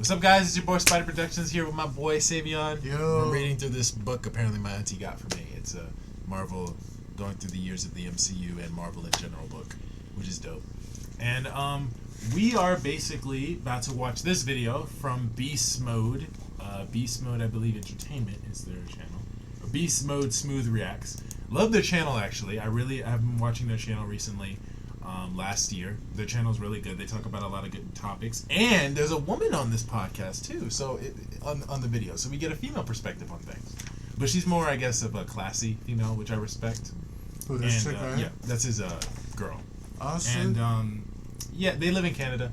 What's up, guys? It's your boy Spider Productions here with my boy Savion. Yo. I'm reading through this book apparently my auntie got for me. It's a Marvel going through the years of the MCU and Marvel in general book, which is dope. And we are basically about to watch this video from BeastMode. BeastMode, I believe, Entertainment is their channel. BeastMode Smooth Reacts. Love their channel, actually. I've been watching their channel recently. Last year. Their channel's really good. They talk about a lot of good topics. And there's a woman on this podcast, too, so on the video. So we get a female perspective on things. But she's more, I guess, of a classy female, which I respect. Who, this chick, right? Yeah, that's his girl. Awesome. And, yeah, they live in Canada.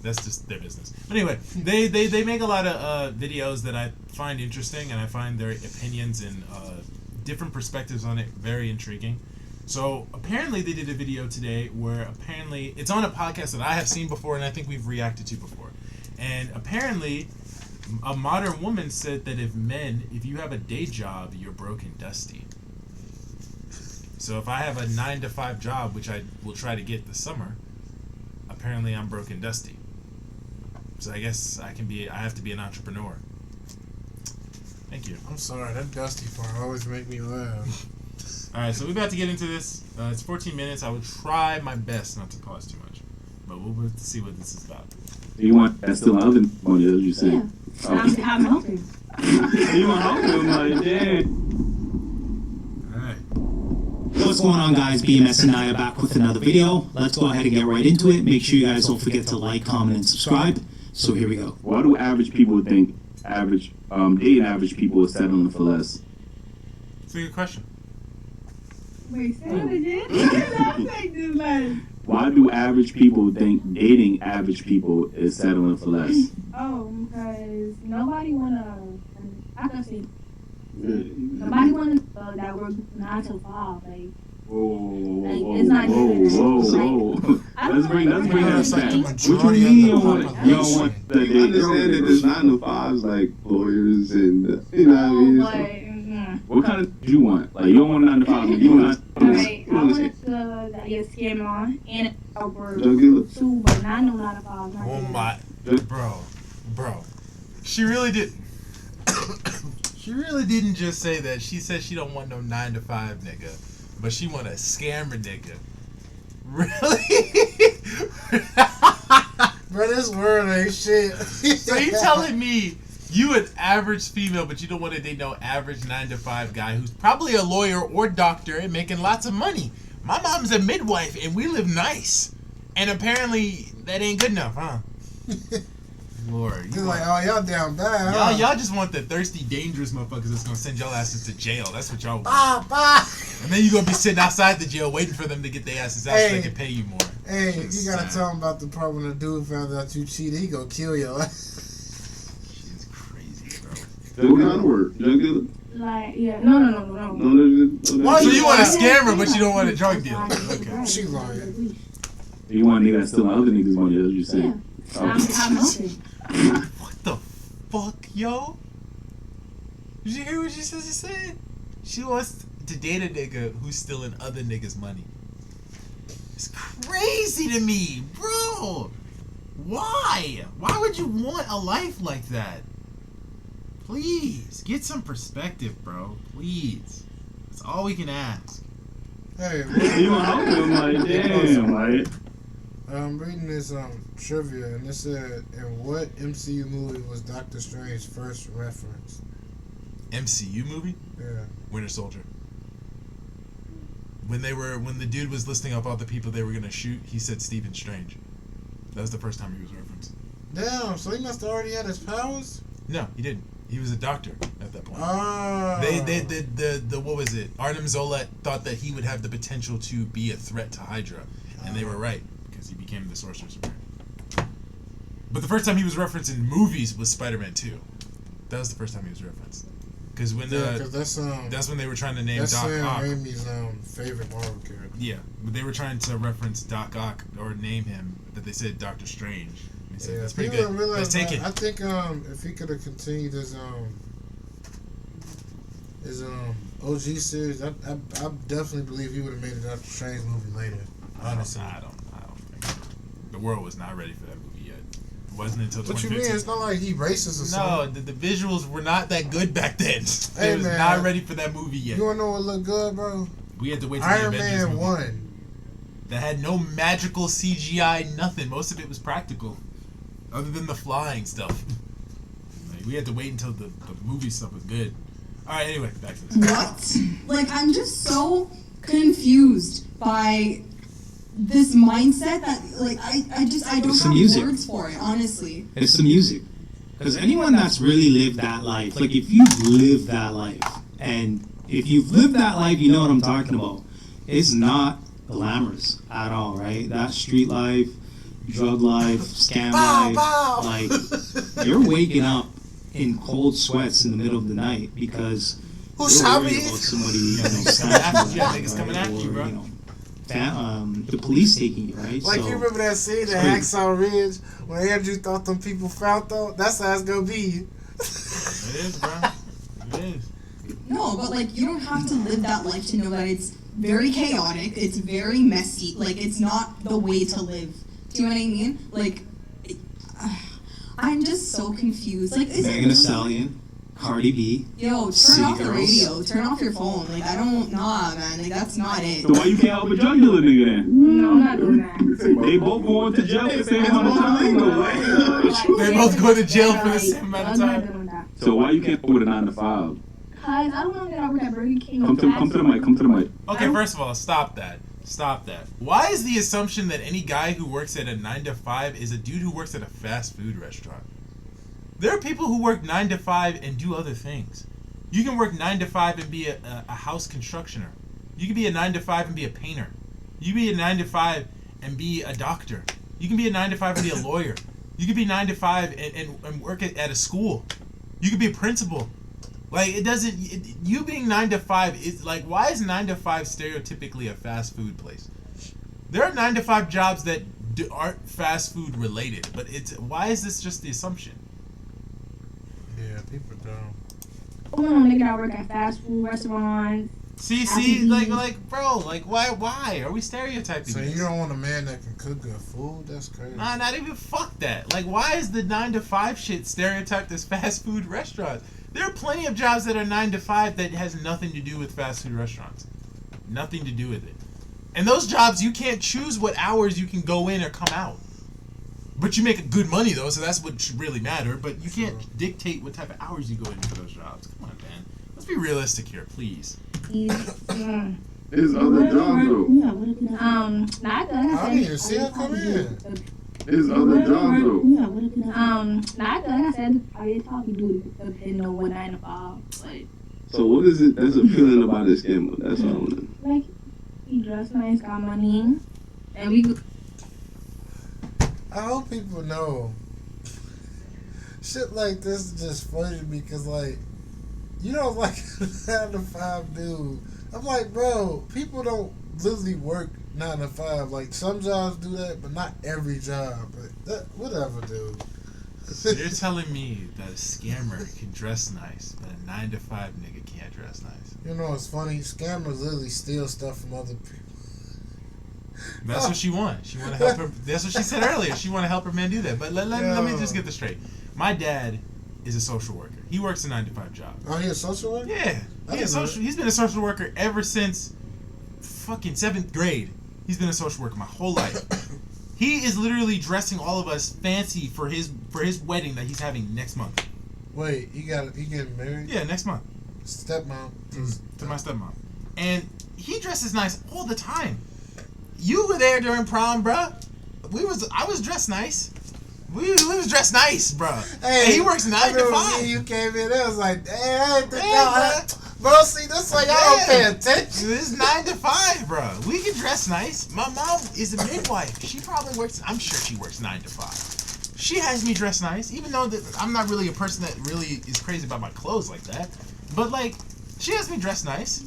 That's just their business. But anyway, they make a lot of videos that I find interesting, and I find their opinions and different perspectives on it very intriguing. So apparently they did a video today where apparently it's on a podcast that I have seen before and I think we've reacted to before. And apparently a modern woman said that if you have a day job, you're broke and dusty. So if I have a 9-to-5 job, which I will try to get this summer, apparently I'm broke and dusty. So I guess I have to be an entrepreneur. Thank you. I'm sorry, that dusty part always make me laugh. Alright, so we're about to get into this. It's 14 minutes. I will try my best not to pause too much. But we'll have to see what this is about. You want that still in oven? Or as you say? Yeah. Oh. I'm helping. You want help? Like, damn. Alright. What's going on, guys? BMS and I are back with another video. Let's go ahead and get right into it. Make sure you guys don't forget to like, comment, and subscribe. So here we go. Why do average people think dating average people are settling for less? It's a good question. Wait, say it again. Why do average people think dating average people is settling for less? Oh, because nobody wanna. I can say nobody wanna that work 9 to 5. Like, Whoa, it's not whoa. Let's bring that That's like back. the What you majority mean you of the don't population. want that I date? understand that there's 9 to 5s like lawyers and you know what I mean. but What kind of do you want? Like, you don't want a 9 to 5. You want alright, I wanted to get scammed on and I work Jugular. too, but not no 9 to 5. Not Oh yet. my, bro. She really did. She really didn't just say that. She said she don't want no 9-to-5 nigga, but she want a scammer nigga. Really? Bro, this word ain't shit. So you telling me you an average female, but you don't want to date no average 9-to-5 guy who's probably a lawyer or doctor and making lots of money? My mom's a midwife and we live nice, and apparently that ain't good enough, huh? Lord, He's like, oh, y'all down bad, huh? y'all just want the thirsty, dangerous motherfuckers that's gonna send y'all asses to jail. That's what y'all want. Bah. And then you gonna be sitting outside the jail waiting for them to get their asses out so they can pay you more. Hey, you Just gotta sad. tell him about the part when the dude found out you cheated. He gonna kill you. She's crazy, bro. What kind of work? Jugular? Like, yeah, no. Why So you want a Yeah. scammer, but you don't want a drug dealer. Okay. She lying. You want a nigga that's stealing other niggas' money, as you say? Yeah. I'm helping. What the fuck, yo? Did you hear what she said? She wants to date a nigga who's stealing other niggas' money. It's crazy to me, bro. Why? Why would you want a life like that? Please, get some perspective, bro. Please. That's all we can ask. Hey, You want help him? Like, damn, right? I'm reading this trivia, and it said, in what MCU movie was Doctor Strange's first reference? MCU movie? Yeah. Winter Soldier. When the dude was listing off all the people they were gonna shoot, he said Stephen Strange. That was the first time he was referenced. Damn, so he must have already had his powers? No, he didn't. He was a doctor at that point. Ah. The what was it? Arnim Zola thought that he would have the potential to be a threat to Hydra, and they were right because he became the Sorcerer Supreme. But the first time he was referenced in movies was Spider-Man 2. That was the first time he was referenced. Because when that's when they were trying to name that's Doc Ock. Raimi's favorite Marvel character. Yeah, but they were trying to reference Doc Ock or name him, but they said Doctor Strange. And he said, that's pretty people good. don't realize Let's take it. I think if he could have continued his OG series, I definitely believe he would have made a Doctor Strange movie later. Honestly, I don't think so. The world was not ready for that movie yet. wasn't until What 2015. you mean? It's not like he racist or No, something. the visuals were not that good back then. Hey, It was man. not ready for that movie yet. You wanna know what look good, bro? We had to wait till Iron the Avengers Man movie. 1. That had no magical CGI, nothing. Most of it was practical, other than the flying stuff. Like, we had to wait until the movie stuff was good. All right, anyway, back to this. What? Like, I'm just so confused by this mindset that, like, I don't Some have music. words for it, honestly. It's the music. Because anyone that's really lived that life, like if you've lived that life, and if you've lived that life, you know what I'm talking about. It's not glamorous at all, right? That street life, drug life, scam life, like you're waking up in cold sweats in the middle of the night because Who you're shot worried me? about somebody, snatching Yeah, you, niggas right? coming after you, Or, bro. The police taking you, right? Like, So, you remember that scene in crazy. Hacksaw Ridge when Andrew thought them people found though? That's how it's gonna be. It is, bro. It is. No, but, like, you don't have to live that life to know that it's very chaotic, it's very messy, like, it's not the way to live. Do you know what I mean? Like, I'm just so confused. Like, is it Megan Thee really- Stallion, Cardi B. Yo, turn City off the Girls. radio, turn off your phone. Like, I don't, nah, man, like, that's not it. So why you can't help a drug dealer nigga then? No, I'm not doing that. They both going to jail for the same amount of time. though. They both go to jail for the same amount of I'm not time. doing that. So why you can't go with a 9 to 5? Cause I don't want to get over that Burger King. Come to the mic. Come to the mic. Okay, first of all, stop that. Stop that. Why is the assumption that any guy who works at a 9 to 5 is a dude who works at a fast food restaurant? There are people who work 9 to 5 and do other things. You can work 9 to 5 and be a house constructioner. You can be a 9 to 5 and be a painter. You can be a 9 to 5 and be a doctor. You can be a 9 to 5 and be a lawyer. You can be 9 to 5 and work at a school. You can be a principal. Like, it doesn't... you being 9 to 5 is... Like, why is 9 to 5 stereotypically a fast food place? There are 9 to 5 jobs that aren't fast food related, but it's... Why is this just the assumption? Yeah, people don't. I want to make it out work at fast food restaurants. See, like, bro, like, why? Are we stereotyping So this? you don't want a man that can cook good food? That's crazy. Nah, not even fuck that. Like, why is the 9 to 5 shit stereotyped as fast food restaurants? There are plenty of jobs that are 9 to 5 that has nothing to do with fast food restaurants. Nothing to do with it. And those jobs, you can't choose what hours you can go in or come out. But you make good money, though, so that's what should really matter. But you can't dictate what type of hours you go in for those jobs. Come on, man. Let's be realistic here, please. There's other jobs though. Not good. I didn't even see her come in. There's other jobs though. Not good. I said I did talk to do depending on what 9 to 5. But So what is it that's appealing about this scammer? That's all I want to know. like, he dressed nice, got money, and we. I hope people know. Shit like this is just funny to me because, like, you don't like a 9 to 5 dude. I'm like, bro, people don't literally work 9 to 5. Like, some jobs do that, but not every job. But that, whatever, dude. So you're telling me that a scammer can dress nice, but a 9 to 5 nigga can't dress nice? You know what's funny? Scammers literally steal stuff from other people. That's what she wants. She want to help her. That's what she said earlier. She want to help her man do that. But let me just get this straight. My dad is a social worker. He works a 9 to 5 job. Oh, he a social worker? Yeah, he's been a social worker ever since fucking 7th grade. He's been a social worker my whole life. He is literally dressing all of us fancy for his wedding that he's having next month. Wait, he getting married? Yeah, next month. Stepmom. To my stepmom. And he dresses nice all the time. You were there during prom, bruh. I was dressed nice. We was dressed nice, bruh. Hey, and he works 9 to 5. You came in there, I was like, damn, I ain't think Hey, y'all bruh. had... Bro, see, this like y'all don't pay attention. This is 9 to 5, bro. We can dress nice. My mom is a midwife. She probably works. I'm sure she works 9 to 5. She has me dress nice, even though I'm not really a person that really is crazy about my clothes like that. But like, she has me dress nice.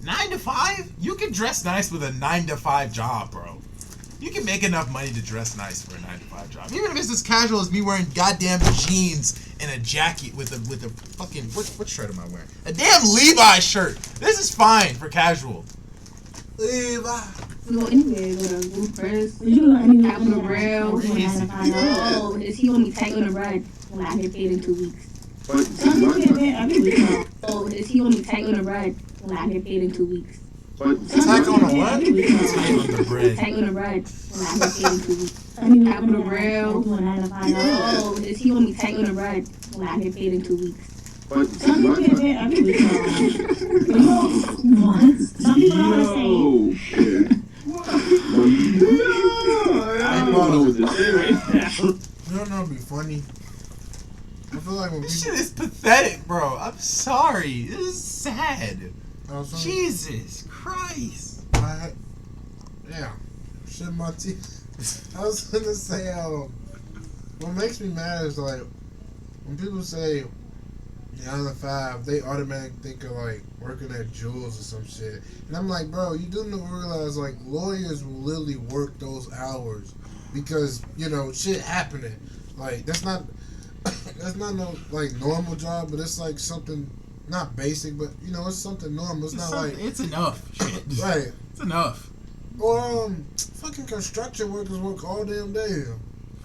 9 to 5? You can dress nice with a 9 to 5 job, bro. You can make enough money to dress nice for a 9 to 5 job. Even if it's as casual as me wearing goddamn jeans and a jacket with a fucking what shirt am I wearing? A damn Levi shirt. This is fine for casual. Levi. You go anywhere, go to Blue Press. You go anywhere, go to Rail. Oh, is he gonna be tight on the bread when I get paid in 2 weeks? But Some people get paid every week. Oh, is he gonna be tight on the bread when I get paid in 2 weeks? Tight on the what? Tight on the bread. Tight on the bread when I get paid in 2 weeks. Anywhere, go to Rail. Oh, is he gonna be tight on the bread when I get paid in 2 weeks? Some people get paid every week. Some people don't want to say. I don't know what to say right now. You don't know, it'd be funny. I feel like when This people. shit is pathetic, bro. I'm sorry. This is sad. Jesus Christ. Yeah. Shit my teeth. I was gonna say, what makes me mad is like when people say 9 to 5, they automatically think of like working at Jules or some shit, and I'm like, bro, you do not realize like lawyers will literally work those hours because shit happening. Like that's not no like normal job, but it's like something not basic, but it's something normal. It's not like it's enough. Shit. right. It's enough. Or fucking construction workers work all damn day.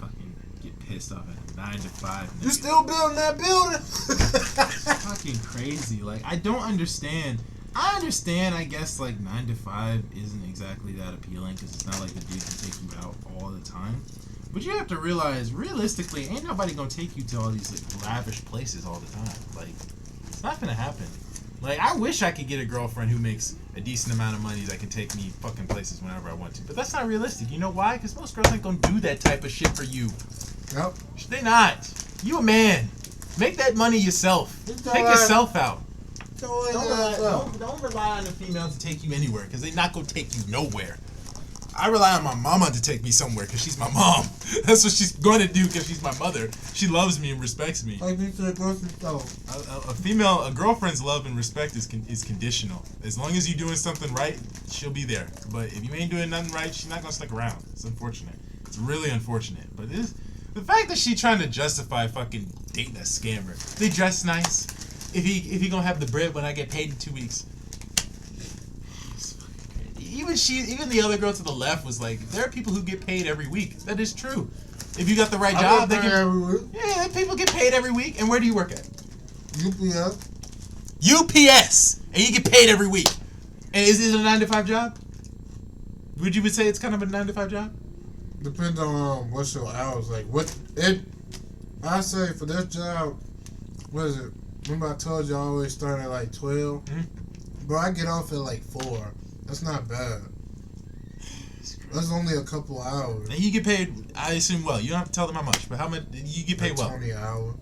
Fucking get pissed off at 9 to 5. You still building that building? Fucking crazy. Like, I don't understand. I understand, I guess, like, 9 to 5 isn't exactly that appealing because it's not like the dude can take you out all the time. But you have to realize, realistically, ain't nobody gonna take you to all these, like, lavish places all the time. Like, it's not gonna happen. Like, I wish I could get a girlfriend who makes a decent amount of money that can take me fucking places whenever I want to. But that's not realistic. You know why? Because most girls ain't gonna do that type of shit for you. Yep. They not. You a man. Make that money yourself. Take yourself out. Don't rely on the female to take you anywhere because they're not going to take you nowhere. I rely on my mama to take me somewhere because she's my mom. That's what she's going to do because she's my mother. She loves me and respects me. Take me to the grocery store. A girlfriend's love and respect is conditional. As long as you're doing something right, she'll be there. But if you ain't doing nothing right, she's not going to stick around. It's unfortunate. It's really unfortunate. But the fact that she's trying to justify fucking dating a scammer. They dress nice. If he gonna have the bread when I get paid in 2 weeks. Even the other girl to the left was like, there are people who get paid every week. That is true. If you got the right job, they every week. Yeah, people get paid every week. And where do you work at? UPS. UPS, and you get paid every week. And is it a 9 to 5 job? Would you say it's kind of a 9 to 5 job? Depends on what's your hours like. I say for this job, what is it? Remember I told you I always start at like 12? Mm-hmm. Bro, I get off at like 4. That's not bad. That's only a couple hours. And you get paid, I assume, well. You don't have to tell them how much, but how much you get paid? Like well. 20 an hour.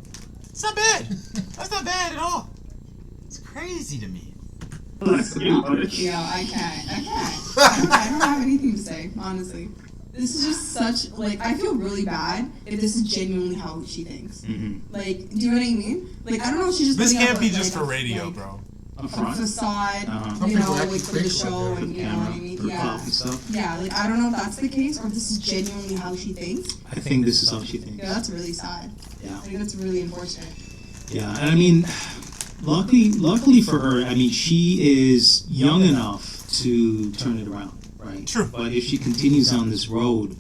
It's not bad. That's not bad at all. It's crazy to me. Yeah, I can't. I don't have anything to say, honestly. This is just such, like, I feel really bad if this is genuinely how she thinks. Mm-hmm. Like, do you know what I mean? Like, I don't know if she's just This putting can't up be a, just like, for radio, like, bro. a facade, Some you know, people actually like, for the think show, like that. and you know what I mean? Yeah. Yeah, like, I don't know if that's the case, or if this is genuinely how she thinks. I think this is how she thinks. Yeah, that's really sad. Yeah. I think that's really unfortunate. Yeah, and I mean, luckily for her, I mean, she is young enough to turn it around, right? True. But if she continues on this road,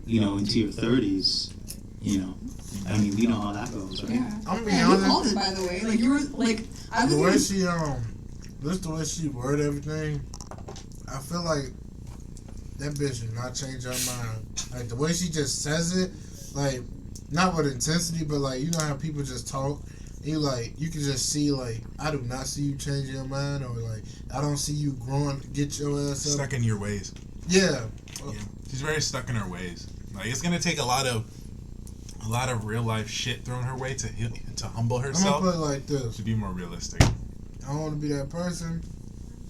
into your 30s, I mean, we know how that goes, right? Yeah. I'm gonna be Yeah, you honest. called it, by the way. Like, you were, like, I was The way gonna- she the way she word everything, I feel like that bitch did not change her mind. Like the way she just says it, like not with intensity, but like you know how people just talk. You can just see like I do not see you changing your mind, or like I don't see you growing. Get your ass up. Stuck in your ways. Yeah. Yeah. She's very stuck in her ways. Like it's gonna take a lot of real life shit thrown her way to humble I'm herself. gonna put it like this. To be more realistic. I don't want to be that person,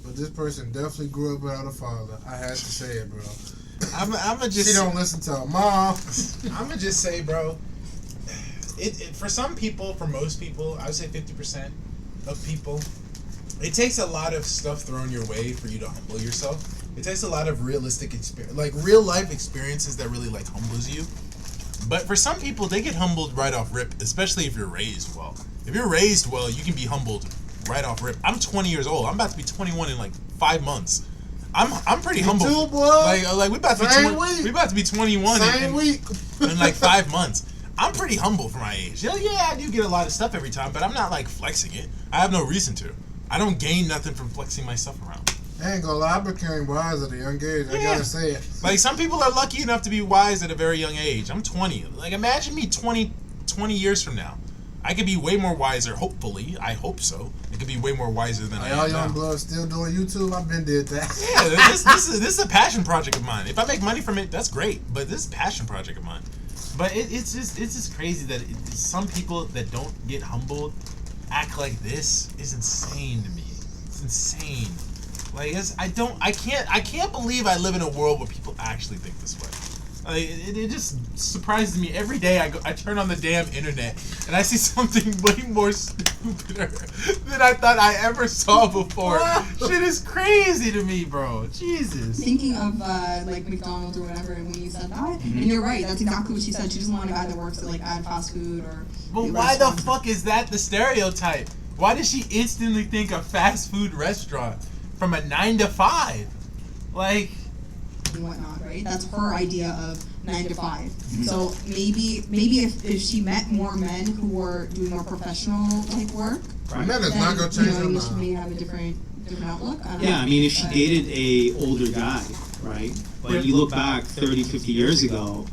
but this person definitely grew up without a father. I had to say it, bro. I'ma just. She don't listen to her mom. I'ma just say, bro. It for some people, for most people, I would say 50% of people, it takes a lot of stuff thrown your way for you to humble yourself. It takes a lot of realistic experience, like real life experiences that really like humbles you. But for some people, they get humbled right off rip, especially if you're raised well. If you're raised well, you can be humbled right off rip. I'm 20 years old. I'm about to be 21 in like 5 months. I'm pretty You humble. too, boy. Like we about to be Same week. we about to be 21 Same week. in like 5 months. I'm pretty humble for my age. Yeah, I do get a lot of stuff every time, but I'm not like flexing it. I have no reason to. I don't gain nothing from flexing my stuff around. I ain't gonna lie, I became wise at a young age. I gotta say it. Like some people are lucky enough to be wise at a very young age. I'm 20. Like imagine me 20 years from now. I could be way more wiser, hopefully. I hope so. I could be way more wiser than I am Y'all now. young bloods still doing YouTube? I've been did that. Yeah, this is a passion project of mine. If I make money from it, that's great. But this is a passion project of mine. But it's just crazy that some people that don't get humbled act like this is insane to me. It's insane. Like I can't believe I live in a world where people actually think this way. Like, it just surprises me every day. I turn on the damn internet and I see something way more stupider than I thought I ever saw before. Shit is crazy to me, bro. Jesus. Thinking of like McDonald's or whatever, and when you said that, and you're right. That's exactly what she said. She doesn't want a guy that works at like ad fast food or. But why the fuck is that the stereotype? Why does she instantly think a fast food restaurant from a 9 to 5? Like. And whatnot, right? That's her idea of 9 to 5. So maybe if she met more men who were doing more professional type work, Man, it's then, not gonna change her English mind. may have a different outlook. I don't Yeah, know. I mean, if she dated a older guy, right? But you look back 30, 50 years ago,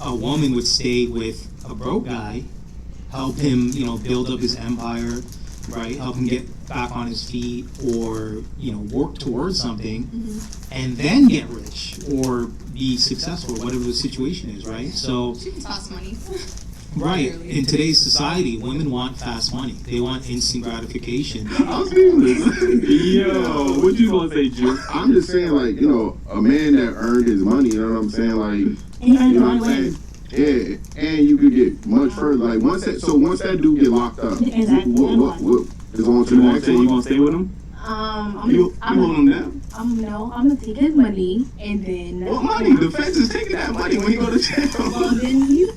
a woman would stay with a broke guy, help him, build up his empire, right? Help him get back on his feet, or work towards something, and then get rich or be successful, whatever the situation is, right? So, She can fast money. right, in today's society, women want fast money. They want instant gratification. I was thinking, yo, what you gonna say, Jim? I'm just saying, like, a man that earned his money, you know what I'm saying? Like, And you earn you it know one what I'm way. saying? Yeah, and you could get much further. Like, once that dude get locked up, Exactly. what is on to the next You one? gonna stay with him? You hold him down? No, I'm gonna take his money and then. What money? The feds is taking that money when you go to jail. Well, then you.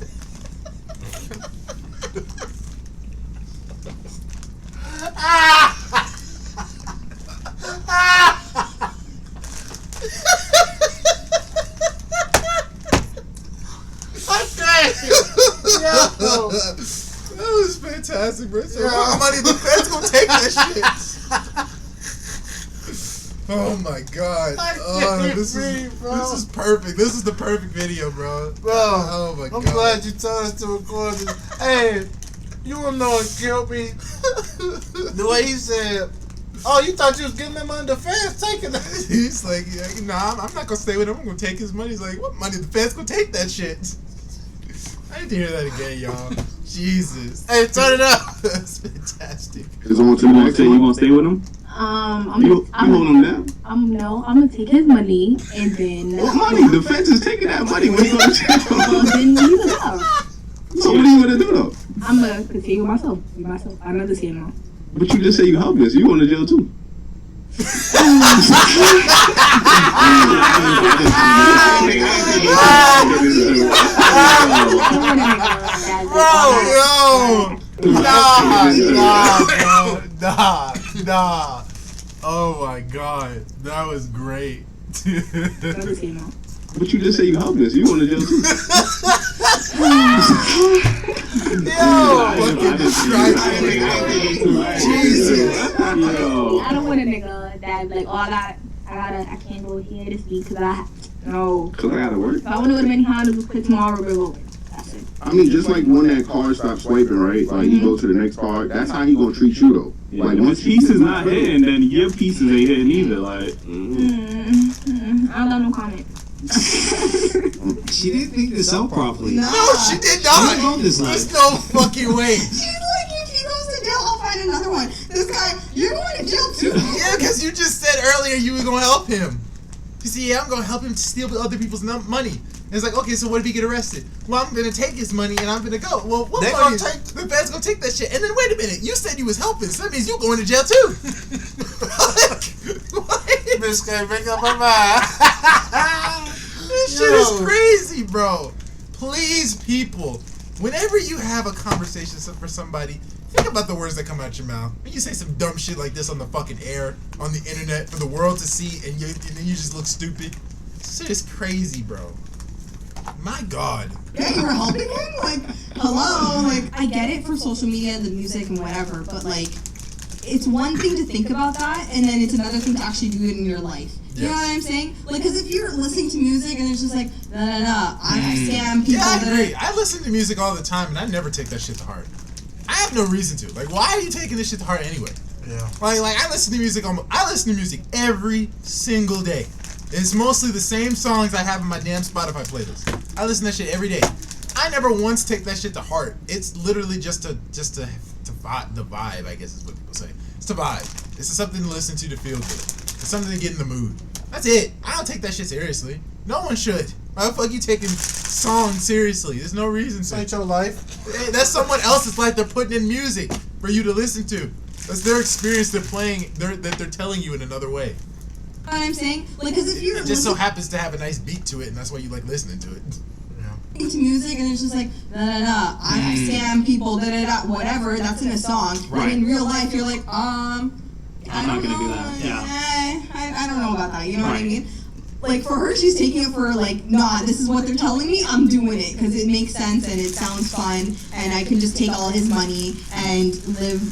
That was fantastic, bro. So Yeah. what money the feds gonna take that shit? Oh my god. This is perfect. This is the perfect video, bro. Bro, Oh my I'm god. glad you told us to record this. Hey, you wanna know what killed me? The way he said, "Oh, you thought you was getting them on the fence, taking that." He's like, nah, I'm not gonna stay with him. I'm gonna take his money. He's like, what money? The feds gonna take that shit. I need to hear that again, y'all. Jesus. Hey, turn it up. That's fantastic. Is on to the next You one? gonna stay with him? You hold him down? No, I'm gonna take his money and then. What money? The feds is taking that money when you go to jail. Well, then you can go. So what are you gonna do though? I'm gonna continue myself. Be myself. I know this here now. But you just say you helpless. You going to jail too. Yo! Nah, nah. Oh my god. That was great. I know this here now. But you just say you helpless. You going to jail too. Jesus. Yo. I don't want a nigga that like, oh, I can't go here this week because no. Cause I gotta work. If I want to go to many Hondas, we'll quit tomorrow, we'll go. That's it. I mean, just like when that car stops swiping, right? Like, you go to the next car. That's how he gonna treat you, though. Yeah, Like, if his piece is not hitting, then your pieces ain't hitting either. Like, I don't got no comment. She didn't think this out properly. No. No, she did She didn't not. know this There's life. no fucking way. She's like, if he goes to jail, I'll find another one. This guy, you're going to jail too. Yeah, because you just said earlier you were going to help him. You see, yeah, I'm going to help him steal other people's money. And it's like, okay, so what if he get arrested? Well, I'm going to take his money and I'm going to go. Well, what They money? gonna take- The feds going to take that shit. And then wait a minute, you said you was helping, so that means you going to jail too. What? Bitch can't make up her mind. This shit is crazy, bro. Please, people, whenever you have a conversation for somebody, think about the words that come out your mouth. When you say some dumb shit like this on the fucking air, on the internet, for the world to see, and then you just look stupid. This shit is crazy, bro. My God. Yeah, you were helping him? Like, hello? Like, I get it for social media, the music, and whatever, but, like, it's one thing to think about that, and then it's another thing to actually do it in your life. You know what I'm saying? Like, because if you're listening to music and it's just like, I scam people. Yeah, I agree. I listen to music all the time, and I never take that shit to heart. I have no reason to. Like, why are you taking this shit to heart anyway? Yeah. Like I listen to music every single day. It's mostly the same songs I have in my damn Spotify playlist. I listen to that shit every day. I never once take that shit to heart. It's literally just to vibe, the vibe, I guess is what people say. It's to vibe. It's something to listen to feel good. It's something to get in the mood. That's it. I don't take that shit seriously. No one should. Why the fuck you taking songs seriously? There's no reason to. Ain't your life. Hey, that's someone else's life they're putting in music for you to listen to. That's their experience they're playing, that they're telling you in another way. You know what I'm saying? Like, because if you're It just so happens to have a nice beat to it, and that's why you like listening to it. to music and it's just like, I scam people, whatever, that's in a song. Right. But in real life, you're like, I'm not gonna do that. Yeah. I don't know about that. You know what I mean? Like, for her, she's taking it for, like, this is what they're telling me, I'm doing it, because it makes sense, and it sounds fun, and I can just take all his money and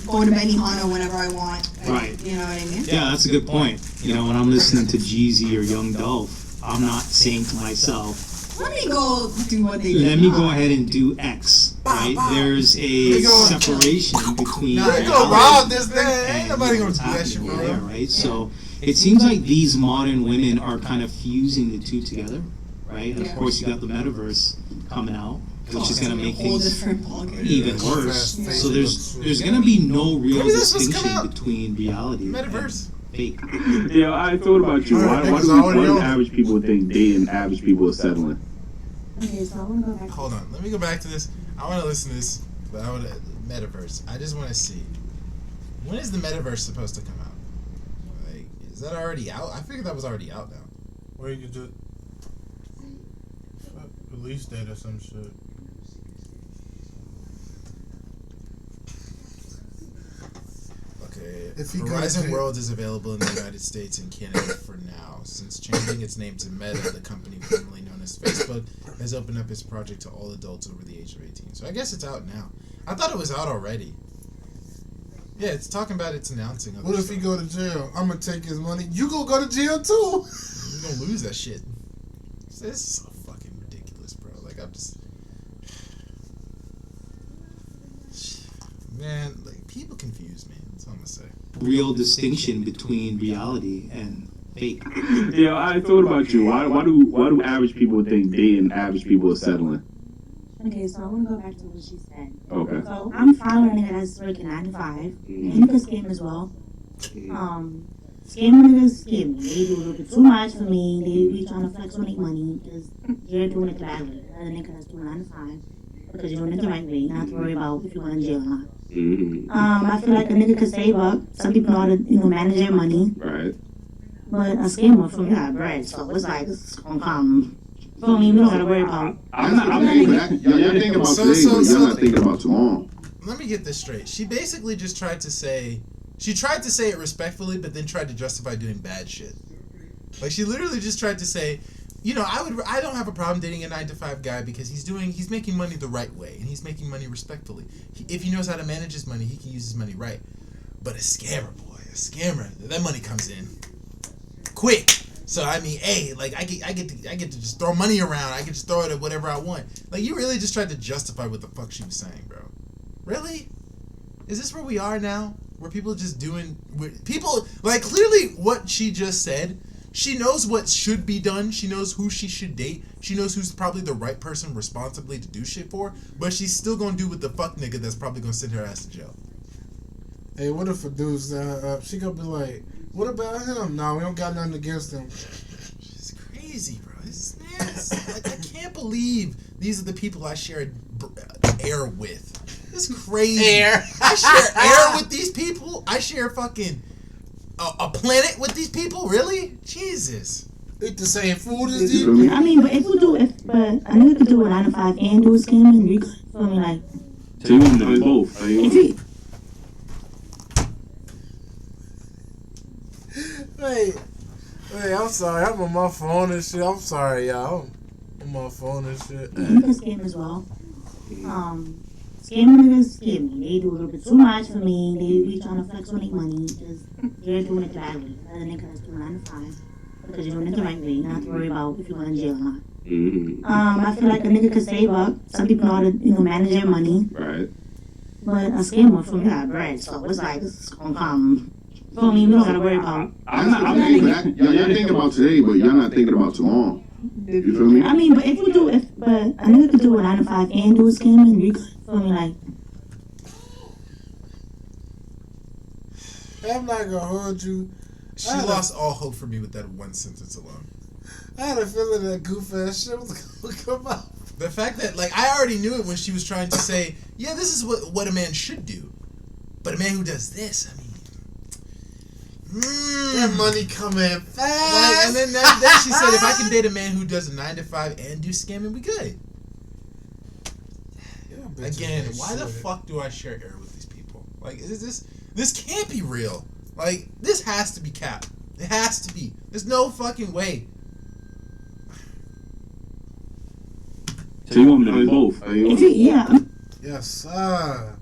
go to Benihana whenever I want. Right. You know what I mean? Yeah, that's a good point. You know, when I'm listening to Jeezy or Young Dolph, I'm not saying to myself, let me go do what they do. let me go ahead and do X, right? There's a separation between Nah, go rob this nigga. Ain't nobody gonna do that shit, bro. there, right? So it seems like these modern women are kind of fusing the two together, right? And of course, you got the metaverse coming out, which is going to make things even worse. So there's going to be no real distinction between reality Metaverse. and fake. Yeah, I thought about you. Why do average people think dating average people are settling? Okay, so I want to go back. Hold on, let me go back to this. I want to listen to this, but I want to metaverse. I just want to see, when is the metaverse supposed to come out? Like, is that already out? I figured that was already out now. Where you just release date or some shit. Okay, If you Horizon go to- World is available in the United States and Canada for now. Since changing its name to Meta, the company formerly known as Facebook has opened up its project to all adults over the age of 18. So I guess it's out now. I thought it was out already. Yeah, it's talking about it's announcing. What if he go to jail? I'm gonna take his money. You gonna go to jail too? You're gonna lose that shit. This is so fucking ridiculous, bro. Like, I'm just... Man, like, people confuse me. That's all I'm gonna say. Real distinction between reality and fake. Yeah, I thought about you. Why do average people think dating average people are settling? Okay, so I want to go back to what she said. Okay. So I'm following a nigga that's working 9 to 5. And he could scam as well. Scamming niggas scam me. They do a little bit too much for me. They be trying to flex on their money because you're doing it the bad way. Another nigga that's doing 9 to 5 because you're doing it the right way. You don't have to worry about if you're going to jail or not. I feel like a nigga could save up. Some people know how to, manage their money. Right. But a scammer from got bread, so it's like it's gonna come. Feel me? We don't gotta worry about. I'm thinking that. Y'all thinking about today, but y'all not thinking about tomorrow. Let me get this straight. She basically just tried to say... She tried to say it respectfully, but then tried to justify doing bad shit. Like, she literally just tried to say... I don't have a problem dating a 9 to 5 guy because he's making money the right way and he's making money respectfully. If he knows how to manage his money, he can use his money right. But a scammer, that money comes in quick. So I mean, hey, like I get to just throw money around. I can just throw it at whatever I want. Like, you really just tried to justify what the fuck she was saying, bro. Really? Is this where we are now? Where people just like, clearly what she just said. She knows what should be done. She knows who she should date. She knows who's probably the right person responsibly to do shit for. But she's still gonna do with the fuck nigga that's probably gonna send her ass to jail. Hey, what if a dude's up? She gonna be like, what about him? No, we don't got nothing against him. It's crazy, bro. Like, I can't believe these are the people I share air with. It's crazy. Air. I share air with these people. I share fucking a planet with these people. Really? Jesus. Eat the same food as You feel you. me? I mean, but but a nigga could do a 9 to 5 and do a scamming. We could. Feel me? Like, So you want to do both? So you if want- he, Hey, I'm sorry. I'm on my phone and shit. I'm sorry, y'all. I'm on my phone and shit. you can scam as well. Scamming niggas scam me. They do a little bit too much for me. They be trying to flex on their money because you're doing it the bad way. Rather than niggas do 9 to 5 because you're doing it the right way. Not to worry about if you're going to jail or not. I feel like a nigga could save up. Some people know how to, manage their money. Right. But a scammer from got bread, so it's like it's gonna come. Feel me? We don't gotta worry about. I'm y'all thinking about today, but y'all not thinking about tomorrow. You feel me? I mean, but a nigga could do a 9 to 5 and do a scamming. We could. Feel me? Like, I'm not gonna hold you. She lost all hope for me with that one sentence alone. I had a feeling that goof ass shit was gonna come out. The fact that, like, I already knew it when she was trying to say, yeah, this is what a man should do. But a man who does this, I mean... That money coming fast. Like, and then she said, if I can date a man who does a 9 to 5 and do scamming, we good. Again, why the fuck do I share air with these people? Like, this can't be real. Like, this has to be capped. It has to be. There's no fucking way. So you want me to do both? So you want- yeah. Yes, sir.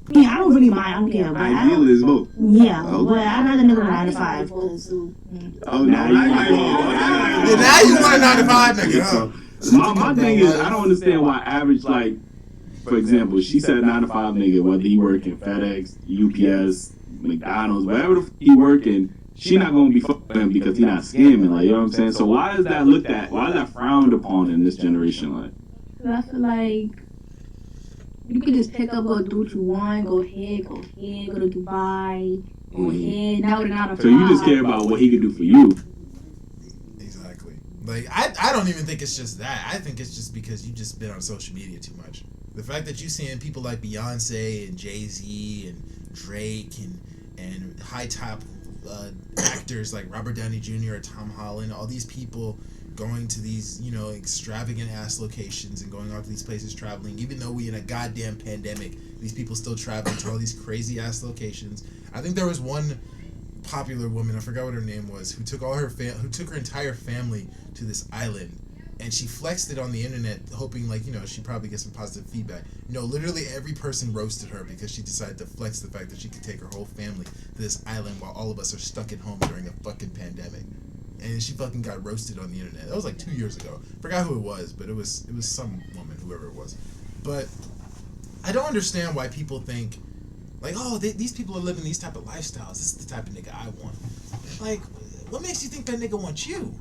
I mean, I don't really mind. I don't care. But Ideal is both. Yeah, Okay. but I'd rather nigga with 9 to 5. Oh, now you want both. Now you want a 9 to 5 nigga, huh? My thing is, I don't understand why average, like, for example, she said 9 to 5 nigga, whether he work in FedEx, UPS, McDonald's, wherever the he working, she not gonna be fucking him because he not scamming, like, you know what I'm saying? So why is that looked at? Why is that frowned upon in this generation, like? I feel like you could just pick up, go do what you want, go ahead, go to Dubai, go ahead. Now we're not a So you just care about what he could do for you. Exactly. Like, I don't even think it's just that. I think it's just because you just been on social media too much. The fact that you seeing people like Beyonce and Jay-Z and Drake and high top actors like Robert Downey Jr. or Tom Holland, all these people going to these, extravagant ass locations and going out to these places traveling, even though we in a goddamn pandemic, these people still traveling to all these crazy ass locations. I think there was one popular woman, I forgot what her name was, who took who took her entire family to this island, and she flexed it on the internet, hoping she probably get some positive feedback. Literally every person roasted her because she decided to flex the fact that she could take her whole family to this island while all of us are stuck at home during a fucking pandemic. And she fucking got roasted on the internet. That was like 2 years ago. Forgot who it was, but it was some woman, whoever it was. But I don't understand why people think, like, oh, these people are living these type of lifestyles. This is the type of nigga I want. Like, what makes you think that nigga wants you?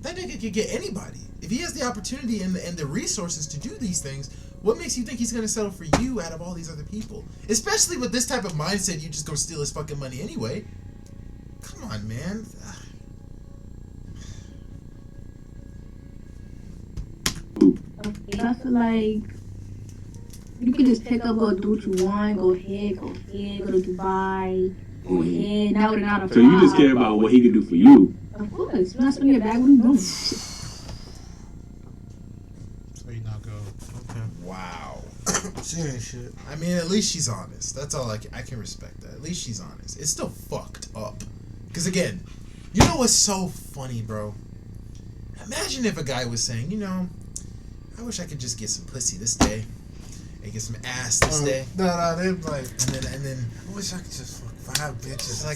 That nigga could get anybody. If he has the opportunity and the resources to do these things, what makes you think he's gonna settle for you out of all these other people? Especially with this type of mindset, you just go steal his fucking money anyway. Come on, man. I feel like you could just pick up, go do what you want, go ahead, go to Dubai, go ahead. Now we're not a So you just care about what he could do for you. Of course, you're not spending your bag. What are you doing? So you not go. Okay. Wow. She ain't shit. I mean, at least she's honest. That's all I can respect that. At least she's honest. It's still fucked up. Because again, you know what's so funny, bro? Imagine if a guy was saying, I wish I could just get some pussy this day and get some ass this day. No, they're like, And then I wish I could just fuck 5 bitches. I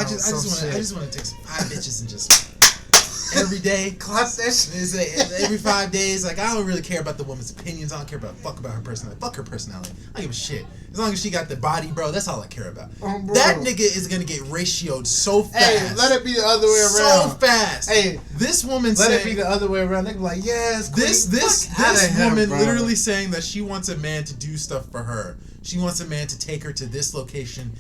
just want to take some 5 bitches and just every day. Clap that shit. Every 5 days. Like, I don't really care about the woman's opinions. I don't care about fuck about her personality. Fuck her personality. I don't give a shit. As long as she got the body, bro, that's all I care about. Bro. That nigga is gonna get ratioed so fast. Hey, let it be the other way around. So fast. Hey, this woman let saying, it be the other way around. They be like, yes. This woman literally saying that she wants a man to do stuff for her. She wants a man to take her to this location.